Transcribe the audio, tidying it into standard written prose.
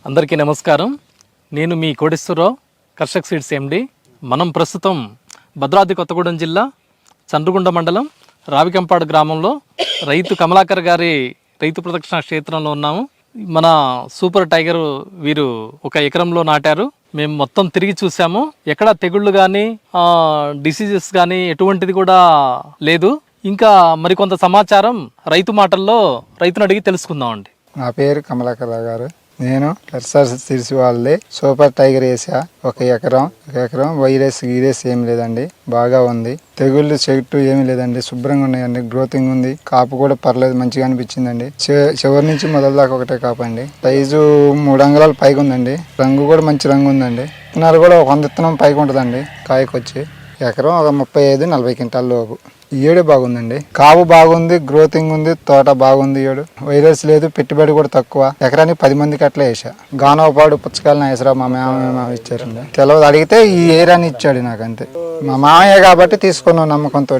అందరికీ నమస్కారం. నేను మీ కోటేశ్వరరావు, కర్షక్ సీడ్స్ ఎండి. మనం ప్రస్తుతం భద్రాద్రి కొత్తగూడెం జిల్లా చంద్రగుండ మండలం రావికంపాడు గ్రామంలో రైతు కమలాకర్ గారి రైతు ప్రదక్షిణ క్షేత్రంలో ఉన్నాము. మన సూపర్ టైగర్ వీరు 1 ఎకరంలో నాటారు. మేము మొత్తం తిరిగి చూసాము. ఎక్కడ తెగుళ్ళు కానీ డిసీజెస్ కానీ ఎటువంటిది కూడా లేదు. ఇంకా మరికొంత సమాచారం రైతు మాటల్లో రైతును అడిగి తెలుసుకుందామండి. నా పేరు కమలాకర్ గారు. నేను కర్షక్ సీడ్స్ వాళ్ళే సూపర్ టైగర్ వేసా. 1 ఎకరం వైరస్ గీరేస్ ఏం లేదండి, బాగా ఉంది. తెగుళ్ళు చెట్టు ఏమీ లేదండి, శుభ్రంగా ఉన్నాయండి. గ్రోతింగ్ ఉంది, కాపు కూడా పర్లేదు, మంచిగా అనిపించిందండి. చివరి నుంచి మొదలు దాకా ఒకటే కాపు అండి. సైజు 3 అంగుళాలు పైకి ఉందండి. రంగు కూడా మంచి రంగు ఉందండి. విత్తనాలు కూడా 100 విత్తనం పైకి ఉంటుందండి. కాయకొచ్చి ఎకరం 35-40 క్వింటాల లోపు. ఈ ఏడు బాగుందండి, కాపు బాగుంది, గ్రోతింగ్ ఉంది, తోట బాగుంది. ఏడు వైరస్ లేదు, పెట్టుబడి కూడా తక్కువ. ఎకరానికి 10 మందికి అట్లా వేసా. గానవపాడు పుచ్చకాయలు నాగేశ్వరరావు మా మామయ్య ఇచ్చారండి. తెలవదు, అడిగితే ఈ ఏరియాని ఇచ్చాడు నాకు, అంతే. మా మామయ్య కాబట్టి తీసుకున్నాం నమ్మకంతో.